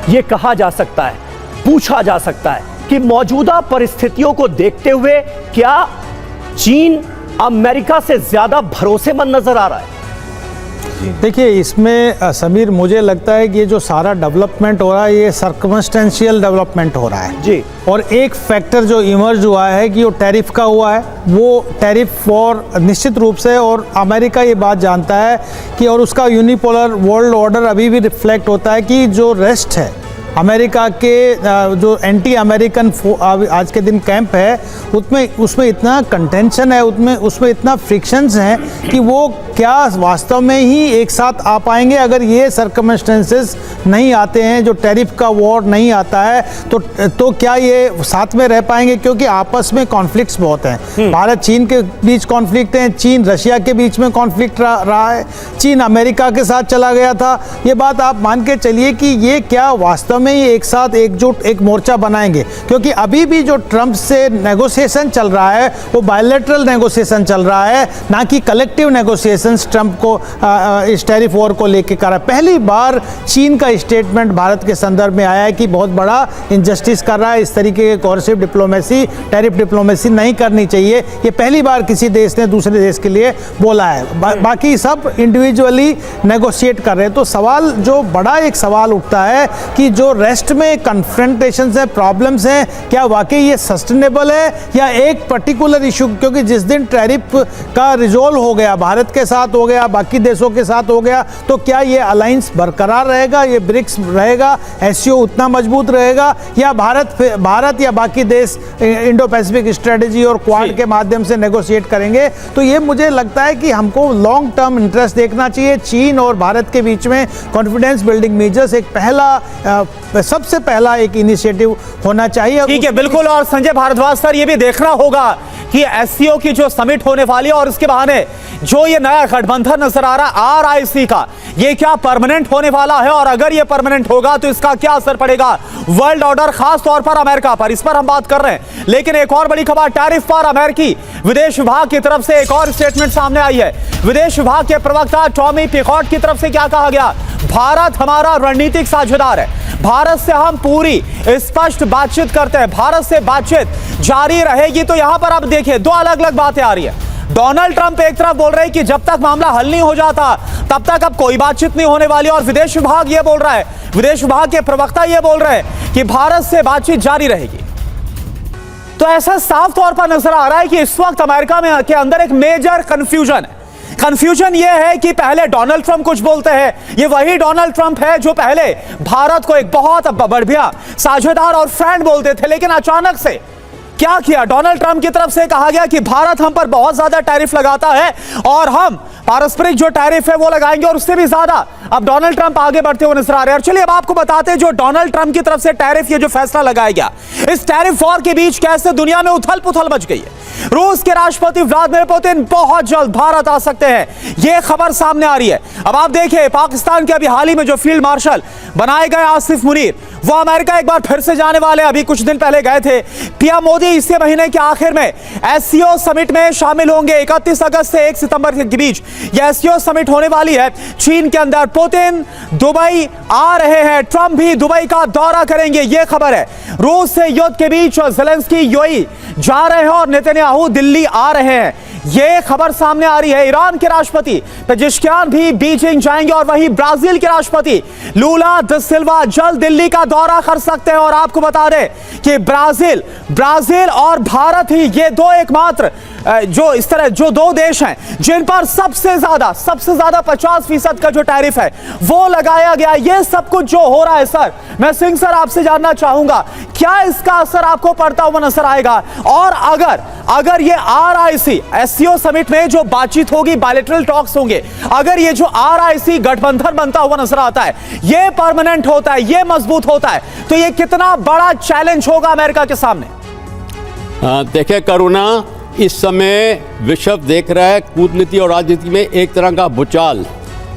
ये कहा जा सकता है, पूछा जा सकता है कि मौजूदा परिस्थितियों को देखते हुए क्या चीन अमेरिका से ज्यादा भरोसेमंद नजर आ रहा है? देखिए, इसमें समीर मुझे लगता है कि ये जो सारा डेवलपमेंट हो रहा है ये सर्कमस्टेंशियल डेवलपमेंट हो रहा है जी। और एक फैक्टर जो इमर्ज हुआ है कि वो टैरिफ का हुआ है, वो टैरिफ फॉर निश्चित रूप से, और अमेरिका ये बात जानता है कि, और उसका यूनिपोलर वर्ल्ड ऑर्डर अभी भी रिफ्लेक्ट होता है कि जो रेस्ट है अमेरिका के जो एंटी अमेरिकन आज के दिन कैंप है उसमें इतना कंटेंशन है, उसमें इतना फ्रिक्शंस हैं कि वो क्या वास्तव में ही एक साथ आ पाएंगे अगर ये सर्कमस्टेंसेस नहीं आते हैं, जो टैरिफ का वॉर नहीं आता है तो क्या ये साथ में रह पाएंगे? क्योंकि आपस में कॉन्फ्लिक्ट्स बहुत हैं। भारत चीन के बीच कॉन्फ्लिक्ट हैं, चीन रशिया के बीच में कॉन्फ्लिक्ट रहा है, चीन अमेरिका के साथ चला गया था। ये बात आप मान के चलिए कि ये क्या वास्तव में ही एक साथ एकजुट एक मोर्चा बनाएंगे? क्योंकि अभी भी जो ट्रंप से नेगोशिएशन चल रहा है वो बायलैटरल नेगोशिएशन चल रहा है, ना कि कलेक्टिव नेगोशिएशंस ट्रंप को इस टैरिफ वॉर को लेकर कर रहा है। पहली बार चीन का स्टेटमेंट भारत के संदर्भ में आया है कि बहुत बड़ा इनजस्टिस कर रहा है, इस तरीके के कोऑर्सिव डिप्लोमेसी, टैरिफ डिप्लोमेसी नहीं करनी चाहिए। ये पहली बार किसी देश ने दूसरे देश के लिए बोला है। बाकी सब इंडिविजुअली नेगोशिएट कर रहे हैं। तो सवाल जो बड़ा एक सवाल उठता है कि जो रेस्ट में कन्फ्रंटेशंस है, प्रॉब्लम्स हैं, क्या वाकई ये सस्टेनेबल है या एक पर्टिकुलर इशू? क्योंकि जिस दिन टैरिफ का रिजोल्व हो गया, भारत के साथ हो गया, बाकी देशों के साथ हो गया, तो क्या ये अलायंस बरकरार रहेगा, ये ब्रिक्स रहेगा, एससीओ उतना मजबूत रहेगा, या भारत या बाकी देश इंडो पैसिफिक स्ट्रेटेजी और क्वाड के माध्यम से नेगोशिएट करेंगे? तो ये मुझे लगता है कि हमको लॉन्ग टर्म इंटरेस्ट देखना चाहिए। चीन और भारत के बीच में कॉन्फिडेंस बिल्डिंग मेजर्स एक सबसे पहला एक इनिशिएटिव होना चाहिए। ठीक है, बिल्कुल। और संजय भारद्वाज सर, ये भी देखना होगा कि एससीओ की जो समिट होने वाली है और इसके बहाने जो ये नया गठबंधन नजर आ रहा है आरआईसी का, ये क्या परमानेंट होने वाला है? और अगर ये परमानेंट होगा तो इसका क्या असर पड़ेगा वर्ल्ड ऑर्डर, खास तौर पर अमेरिका पर? इस पर हम बात कर रहे हैं। लेकिन एक और बड़ी खबर, टैरिफ पर अमेरिकी विदेश विभाग की तरफ से एक और स्टेटमेंट सामने आई है। विदेश विभाग के प्रवक्ता टॉमी पिकॉट की तरफ से क्या कहा गया? भारत हमारा रणनीतिक साझेदार है, भारत से हम पूरी स्पष्ट बातचीत करते हैं, भारत से बातचीत जारी रहेगी। तो यहां पर आप देखिए दो अलग अलग बातें आ रही है। डोनाल्ड ट्रंप एक तरफ बोल रहे हैं कि जब तक मामला हल नहीं हो जाता तब तक अब कोई बातचीत नहीं होने वाली, और विदेश विभाग ये बोल रहा है, विदेश विभाग के प्रवक्ता ये बोल रहे हैं कि भारत से बातचीत जारी रहेगी। तो ऐसा साफ तौर पर नजर आ रहा है कि इस वक्त अमेरिका में के अंदर एक मेजर कंफ्यूजन है। कंफ्यूजन यह है कि पहले डोनाल्ड ट्रंप कुछ बोलते हैं, ये वही डोनाल्ड ट्रंप है जो पहले भारत को एक बहुत बढ़िया साझेदार और फ्रेंड बोलते थे, लेकिन अचानक से क्या किया? डोनाल्ड ट्रंप की तरफ से कहा गया कि भारत हम पर बहुत ज्यादा टैरिफ लगाता है और हम पारस्परिक जो टैरिफ है वो लगाएंगे, और उससे भी ज्यादा अब डोनाल्ड ट्रंप आगे बढ़ते हुए नजर आ रहे हैं। और चलिए अब आपको बताते हैं जो डोनाल्ड ट्रंप की तरफ से टैरिफ, ये जो फैसला लगाया गया, इस टैरिफ वॉर के बीच कैसे दुनिया में उथल पुथल मच गई है। रूस के राष्ट्रपति व्लादिमीर पुतिन बहुत जल्द भारत आ सकते हैं, यह खबर सामने आ रही है। अब आप देखिए, पाकिस्तान के अभी हाल ही में जो फील्ड मार्शल बनाए गए आसिफ मुनीर, वो अमेरिका एक बार फिर से जाने वाले, अभी कुछ दिन पहले गए थे। पीएम मोदी इसी महीने के आखिर में एससीओ समिट में शामिल होंगे। 31 अगस्त से 1 सितंबर के बीच यह एससीओ समिट होने वाली है चीन के अंदर। पुतिन दुबई आ रहे हैं, ट्रंप भी दुबई का दौरा करेंगे, यह खबर है। रूस से युद्ध के बीच ज़ेलेंस्की यूएई जा रहे हैं और नेतन्याहू दिल्ली आ रहे हैं, यह खबर सामने आ रही है। ईरान के राष्ट्रपति पेजेश्कियान भी बीजिंग जाएंगे, और वहीं ब्राजील के राष्ट्रपति लूला दा सिल्वा जल्द दिल्ली का दौरा कर सकते हैं। और आपको बता दें कि ब्राजील और भारत ही ये दो एकमात्र जो इस तरह जो दो देश हैं जिन पर सबसे ज्यादा 50% का जो टैरिफ है वो लगाया गया। ये सब कुछ जो हो रहा है सर, मैं सिंह सर आपसे जानना चाहूंगा, क्या इसका असर आपको पड़ता हुआ नजर आएगा? और अगर ये आरआईसी एससीओ समिट में जो बातचीत होगी, बायलैटरल टॉक्स होंगे, अगर ये जो आरआईसी गठबंधन बनता हुआ नजर आता है, ये परमानेंट होता है, ये मजबूत होता है, तो ये कितना बड़ा चैलेंज होगा अमेरिका के सामने? देखिए करुणा, इस समय विश्व देख रहा है कूटनीति और राजनीति में एक तरह का भूचाल,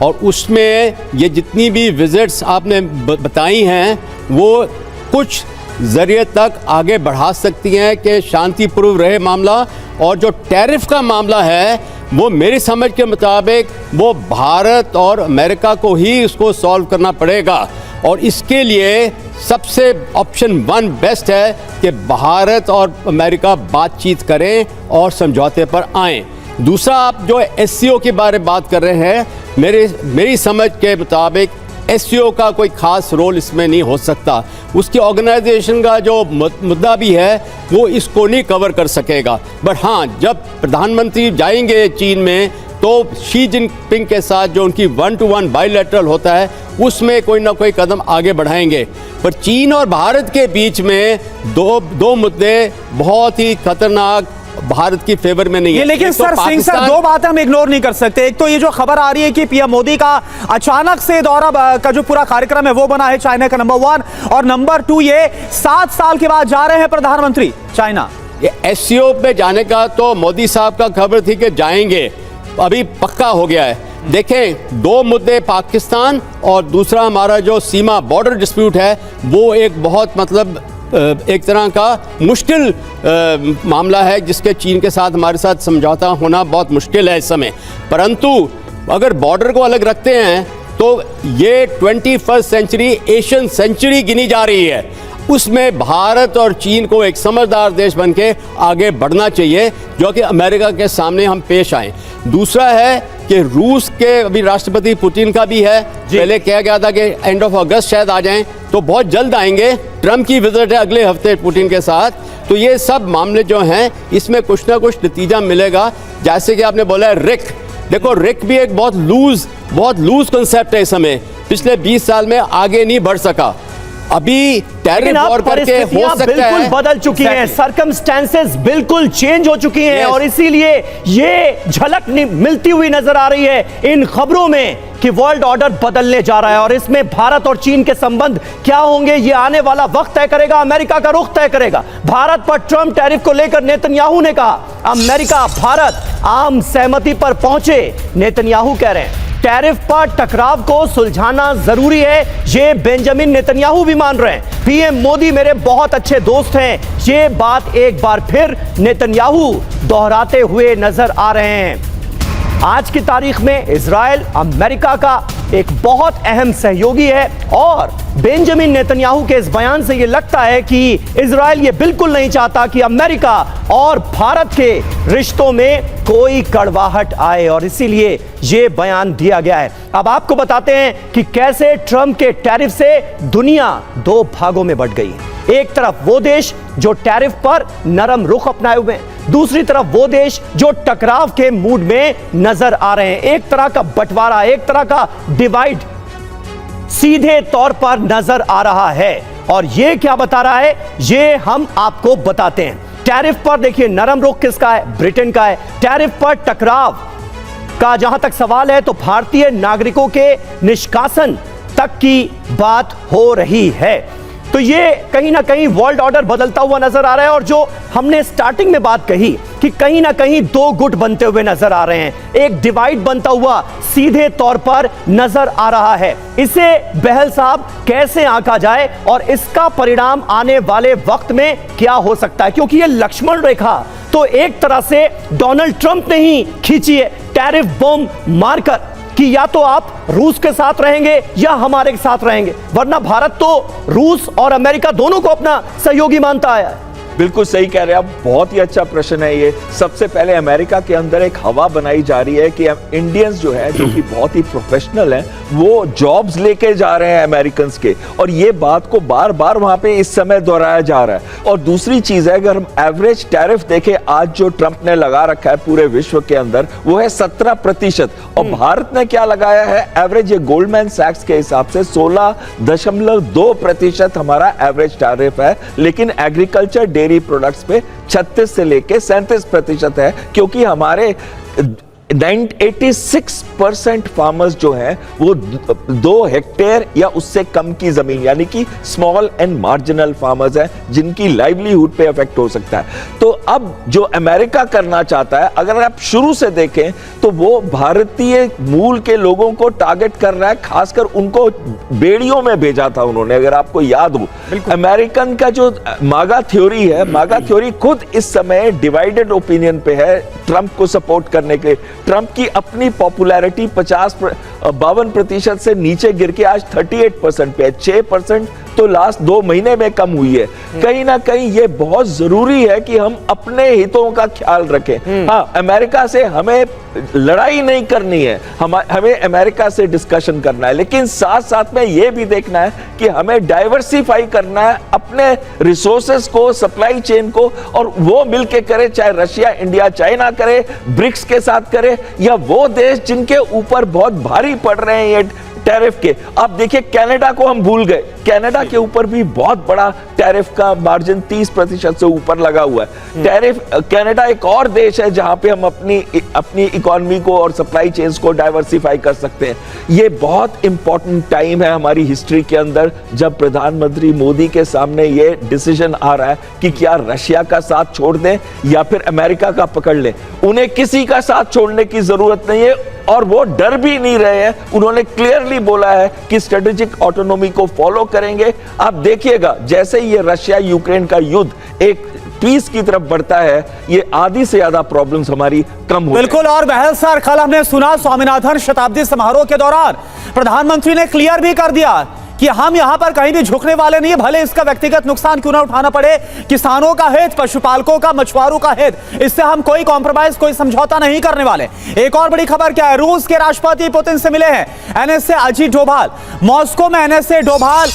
और उसमें ये जितनी भी विजिट्स आपने बताई हैं वो कुछ जरिए तक आगे बढ़ा सकती हैं कि शांतिपूर्व रहे मामला। और जो टैरिफ का मामला है वो मेरी समझ के मुताबिक वो भारत और अमेरिका को ही उसको सॉल्व करना पड़ेगा। और इसके लिए सबसे ऑप्शन 1 बेस्ट है कि भारत और अमेरिका बातचीत करें और समझौते पर आएं। दूसरा, आप जो एससीओ के बारे में बात कर रहे हैं, मेरी समझ के मुताबिक एससीओ का कोई खास रोल इसमें नहीं हो सकता। उसकी ऑर्गेनाइजेशन का जो मुद्दा भी है वो इसको नहीं कवर कर सकेगा। बट हाँ, जब प्रधानमंत्री जाएंगे चीन में तो शी जिनपिंग के साथ जो उनकी 1-to-1 बायलैटरल होता है उसमें कोई ना कोई कदम आगे बढ़ाएंगे। पर चीन और भारत के बीच में दो मुद्दे बहुत ही खतरनाक भारत की फेवर में नहीं है। लेकिन तो सर सिंह सर, दो बातें हम इग्नोर नहीं कर सकते। एक तो ये जो खबर आ रही है कि पीएम मोदी का अचानक से दौरा का जो पूरा कार्यक्रम है वो बना है चाइना का नंबर 1, और नंबर 2 ये 7 साल के बाद जा रहे हैं प्रधानमंत्री चाइना। एससीओ पे जाने का तो मोदी साहब का खबर थी कि जाएंगे, अभी पक्का हो गया है। देखें, 2 मुद्दे, पाकिस्तान और दूसरा हमारा जो सीमा बॉर्डर डिस्प्यूट है, वो एक बहुत मतलब एक तरह का मुश्किल मामला है जिसके चीन के साथ हमारे साथ समझौता होना बहुत मुश्किल है इस समय। परंतु अगर बॉर्डर को अलग रखते हैं तो ये 21st सेंचुरी एशियन सेंचुरी गिनी जा रही है, उसमें भारत और चीन को एक समझदार देश बन के आगे बढ़ना चाहिए जो कि अमेरिका के सामने हम पेश आए। दूसरा है कि रूस के अभी राष्ट्रपति पुतिन का भी है, पहले कहा गया था कि एंड ऑफ अगस्त शायद आ जाएं, तो बहुत जल्द आएंगे। ट्रम्प की विजिट है अगले हफ्ते पुतिन के साथ। तो ये सब मामले जो हैं इसमें कुछ ना कुछ नतीजा मिलेगा। जैसे कि आपने बोला है रिक, देखो रिक भी एक बहुत लूज कंसेप्ट है इस समय, पिछले 20 साल में आगे नहीं बढ़ सका। अभी टैरिफ वॉर करके हो सकता है, बिल्कुल बदल चुकी हैं, सर्कमस्टेंसेस बिल्कुल चेंज हो चुकी हैं, और इसीलिए ये झलक मिलती हुई नजर आ रही है इन खबरों में कि वर्ल्ड ऑर्डर बदलने जा रहा है। और इसमें भारत और चीन के संबंध क्या होंगे ये आने वाला वक्त तय करेगा, अमेरिका का रुख तय करेगा। भारत पर ट्रम्प टैरिफ को लेकर नेतन्याहू ने कहा, अमेरिका भारत आम सहमति पर पहुंचे। नेतन्याहू कह रहे हैं टैरिफ पर टकराव को सुलझाना जरूरी है, ये बेंजामिन नेतन्याहू भी मान रहे हैं। पीएम मोदी मेरे बहुत अच्छे दोस्त हैं, ये बात एक बार फिर नेतन्याहू दोहराते हुए नजर आ रहे हैं। आज की तारीख में इजराइल अमेरिका का एक बहुत अहम सहयोगी है, और बेंजामिन नेतन्याहू के इस बयान से यह लगता है कि इजराइल ये बिल्कुल नहीं चाहता कि अमेरिका और भारत के रिश्तों में कोई कड़वाहट आए, और इसीलिए ये बयान दिया गया है। अब आपको बताते हैं कि कैसे ट्रंप के टैरिफ से दुनिया 2 भागों में बंट गई है। एक तरफ वो देश जो टैरिफ पर नरम रुख अपनाए हुए हैं, दूसरी तरफ वो देश जो टकराव के मूड में नजर आ रहे हैं। एक तरह का बंटवारा, एक तरह का डिवाइड सीधे तौर पर नजर आ रहा है, और ये क्या बता रहा है ये हम आपको बताते हैं। टैरिफ पर देखिए नरम रुख किसका है, ब्रिटेन का है। टैरिफ पर टकराव का जहां तक सवाल है तो भारतीय नागरिकों के निष्कासन तक की बात हो रही है। तो ये कहीं ना कहीं वर्ल्ड ऑर्डर बदलता हुआ नजर आ रहा है, और जो हमने स्टार्टिंग में बात कही कि कहीं ना कहीं 2 गुट बनते हुए नजर आ रहे हैं, एक डिवाइड बनता हुआ सीधे तौर पर नजर आ रहा है। इसे बहल साहब कैसे आंका जाए और इसका परिणाम आने वाले वक्त में क्या हो सकता है, क्योंकि ये लक्ष्मण रेखा तो एक तरह से डोनाल्ड ट्रंप ने ही खींची है, टैरिफ बम मारकर कि या तो आप रूस के साथ रहेंगे या हमारे साथ रहेंगे, वरना भारत तो रूस और अमेरिका दोनों को अपना सहयोगी मानता आया है। बिल्कुल सही कह रहे हैं आप, बहुत ही अच्छा प्रश्न है ये। सबसे पहले अमेरिका के अंदर एक हवा बनाई जा रही है कि इंडियंस जो है, जो कि बहुत ही प्रोफेशनल हैं, वो जॉब्स लेके जा रहे हैं अमेरिकन्स के, और ये बात को बार बार वहां पे इस समय दोहराया जा रहा है। और दूसरी चीज है, अगर हम एवरेज टैरिफ देखें आज जो ट्रंप ने लगा रखा है पूरे विश्व के अंदर, वो है 17%, और भारत ने क्या लगाया है एवरेज, ये गोल्डमैन सैक्स के हिसाब से 16.2% हमारा एवरेज टैरिफ है। लेकिन एग्रीकल्चर डेयरी प्रोडक्ट्स पे 36 से लेके 37% है, क्योंकि हमारे 86% फार्मर्स जो हैं वो 2 हेक्टेयर या उससे कम की जमीन, यानी कि स्मॉल एंड मार्जिनल फार्मर्स हैं, जिनकी लाइवलीहुड पे इफेक्ट हो सकता है। तो अब जो अमेरिका करना चाहता है, अगर आप शुरू से देखें तो वो भारतीय मूल के लोगों को टारगेट कर रहा है, खासकर उनको बेड़ियों में भेजा था उन्होंने, अगर आपको याद हो। अमेरिकन का जो मागा थ्योरी है, मागा थ्योरी खुद इस समय डिवाइडेड ओपिनियन पे है ट्रंप को सपोर्ट करने के लिए। ट्रंप की अपनी पॉपुलैरिटी 52% से नीचे गिर के आज 38% पे है। 6% तो लास्ट 2 महीने में कम हुई है। कहीं ना कहीं ये बहुत जरूरी है कि हम अपने हितों का ख्याल रखें। हाँ, अमेरिका से हमें लड़ाई नहीं करनी है, हमें अमेरिका से डिस्कशन करना है, लेकिन साथ साथ में ये भी देखना है कि हमें डाइवर्सिफाई करना है अपने रिसोर्सेस को, सप्लाई चेन को, और वो मिलके करे, चाहे रशिया, इंडिया, चाइना करे, ब्रिक्स के साथ करे, या वो देश जिनके ऊपर बहुत भारी पड़ रहे हैं ये टैरिफ के। अब देखिए कनाडा को हम भूल गए, कनाडा के ऊपर भी बहुत बड़ा टैरिफ का मार्जिन 30% से ऊपर लगा हुआ है। टैरिफ, कनाडा एक और देश है जहां पे हम अपनी इकोनॉमी को और सप्लाई चेन्स को डाइवर्सिफाई कर सकते हैं। ये बहुत इंपॉर्टेंट टाइम है हमारी हिस्ट्री के अंदर, जब प्रधानमंत्री मोदी के सामने ये डिसीजन आ रहा है कि क्या रशिया का साथ छोड़ दें या फिर अमेरिका का पकड़ लें। उन्हें किसी का साथ छोड़ने की जरूरत नहीं है और वो डर भी नहीं रहे हैं। उन्होंने क्लियरली बोला है कि स्ट्रेटेजिक ऑटोनॉमी को फॉलो करेंगे। आप देखिएगा जैसे ये रशिया यूक्रेन का युद्ध एक पीस की तरफ बढ़ता है, ये आधी से ज्यादा प्रॉब्लम्स हमारी कम हो। बिल्कुल, और बहल सर, कल हमने सुना स्वामीनाथन शताब्दी समारोह के दौरान प्रधानमंत्री ने क्लियर भी कर दिया कि हम यहां पर कहीं भी झुकने वाले नहीं है, भले इसका व्यक्तिगत नुकसान क्यों ना उठाना पड़े। किसानों का हित, पशुपालकों का, मछुआरों का हित, इससे हम कोई कॉम्प्रोमाइज, कोई समझौता नहीं करने वाले। एक और बड़ी खबर क्या है, रूस के राष्ट्रपति पुतिन से मिले हैं एनएसए अजीत डोभाल। मॉस्को में एनएसए डोभाल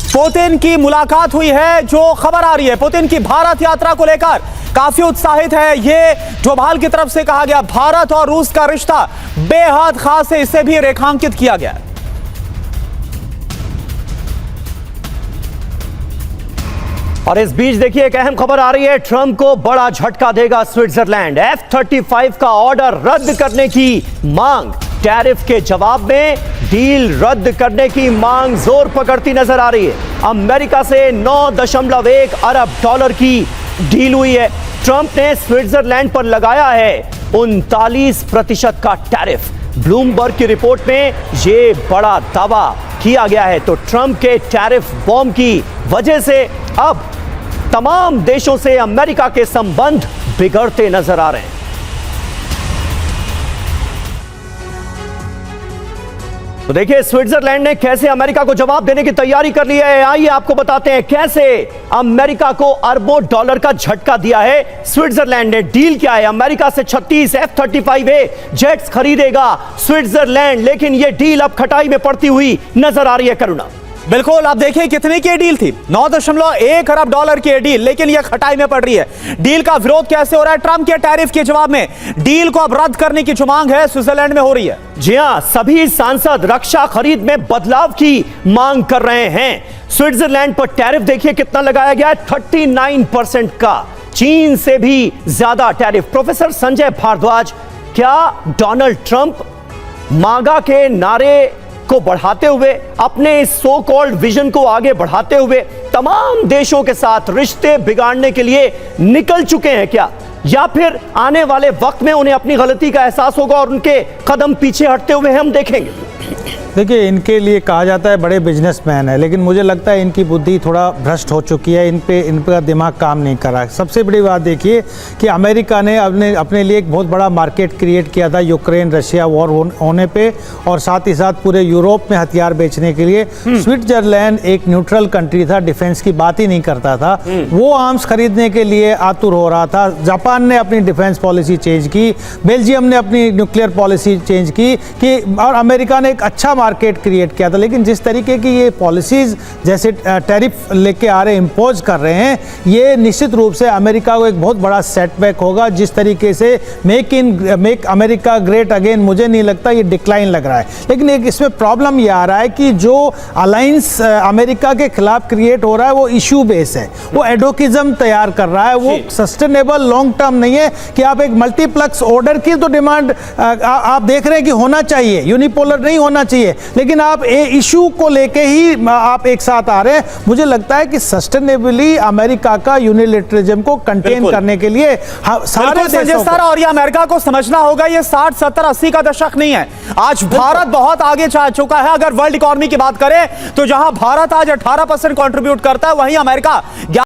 पुतिन की मुलाकात हुई है। जो खबर आ रही है पुतिन की भारत यात्रा को लेकर काफी उत्साहित है, ये डोभाल की तरफ से कहा गया। भारत और रूस का रिश्ता बेहद खास है, इसे भी रेखांकित किया गया। और इस बीच देखिए एक अहम खबर आ रही है, ट्रंप को बड़ा झटका देगा स्विट्जरलैंड। F-35 का ऑर्डर रद्द करने की मांग, टैरिफ के जवाब में डील रद्द करने की मांग जोर पकड़ती नजर आ रही है। अमेरिका से 9.1 अरब डॉलर की डील हुई है। ट्रंप ने स्विट्जरलैंड पर लगाया है 39% का टैरिफ। ब्लूमबर्ग की रिपोर्ट में यह बड़ा दावा किया गया है। तो ट्रंप के टैरिफ बॉम्ब की वजह से अब तमाम देशों से अमेरिका के संबंध बिगड़ते नजर आ रहे हैं। तो देखिए स्विट्जरलैंड ने कैसे अमेरिका को जवाब देने की तैयारी कर ली है। आइए आपको बताते हैं कैसे अमेरिका को अरबों डॉलर का झटका दिया है स्विट्जरलैंड ने। डील क्या है, अमेरिका से 36 F-35A जेट्स खरीदेगा स्विट्जरलैंड, लेकिन यह डील अब खटाई में पड़ती हुई नजर आ रही है। करुणा, बिल्कुल, आप देखिए कितने की डील थी, 9.1 अरब डॉलर की डील, लेकिन यह खटाई में पड़ रही है। डील का विरोध कैसे हो रहा है? ट्रंप के टैरिफ के जवाब में डील को अब रद्द करने की जो मांग है स्विट्जरलैंड में हो रही है। जी हां, सभी सांसद रक्षा खरीद में बदलाव की मांग कर रहे हैं। स्विट्जरलैंड पर टैरिफ देखिए कितना लगाया गया है, 39% का, चीन से भी ज्यादा टैरिफ। प्रोफेसर संजय भारद्वाज, क्या डोनाल्ड ट्रंप मांगा के नारे को बढ़ाते हुए, अपने सो कॉल्ड विजन को आगे बढ़ाते हुए तमाम देशों के साथ रिश्ते बिगाड़ने के लिए निकल चुके हैं क्या, या फिर आने वाले वक्त में उन्हें अपनी गलती का एहसास होगा और उनके कदम पीछे हटते हुए हम देखेंगे? देखिए, इनके लिए कहा जाता है बड़े बिजनेसमैन है, लेकिन मुझे लगता है इनकी बुद्धि थोड़ा भ्रष्ट हो चुकी है। इनका दिमाग काम नहीं कर रहा है। सबसे बड़ी बात देखिए कि अमेरिका ने अपने लिए एक बहुत बड़ा मार्केट क्रिएट किया था यूक्रेन रशिया वॉर होने पे, और साथ ही साथ पूरे यूरोप में हथियार बेचने के लिए। स्विट्जरलैंड एक न्यूट्रल कंट्री था, डिफेंस की बात ही नहीं करता था, वो आर्म्स खरीदने के लिए आतुर हो रहा था। जापान ने अपनी डिफेंस पॉलिसी चेंज की, बेल्जियम ने अपनी न्यूक्लियर पॉलिसी चेंज की और अमेरिका ने एक अच्छा मार्केट क्रिएट किया था। लेकिन जिस तरीके की ये पॉलिसीज जैसे टैरिफ लेके आ रहे, इम्पोज कर रहे हैं, ये निश्चित रूप से अमेरिका को एक बहुत बड़ा सेटबैक होगा। जिस तरीके से मेक अमेरिका ग्रेट अगेन, मुझे नहीं लगता, ये डिक्लाइन लग रहा है। लेकिन एक इसमें प्रॉब्लम ये आ रहा है कि जो अलायंस अमेरिका के खिलाफ क्रिएट हो रहा है वो इशू बेस है, वो एडोकिज्म तैयार कर रहा है, वो सस्टेनेबल लॉन्ग टर्म नहीं है। कि आप एक मल्टीप्लेक्स ऑर्डर की तो डिमांड आप देख रहे हैं कि होना चाहिए, यूनिपोलर नहीं होना चाहिए, लेकिन आप इशू को लेके ही आप एक साथ आ रहे हैं। मुझे लगता है कि सस्टेनेबली अमेरिका का यूनिलैटरलिज्म को कंटेन करने के लिए सारे देशों को, और ये अमेरिका को समझना होगा, ये 60, 70, 80 का दशक नहीं है। आज भारत बहुत आगे जा चुका है। अगर वर्ल्ड इकोनॉमी की बात करें तो जहां भारत आज 18% कंट्रीब्यूट करता है, वहीं अमेरिका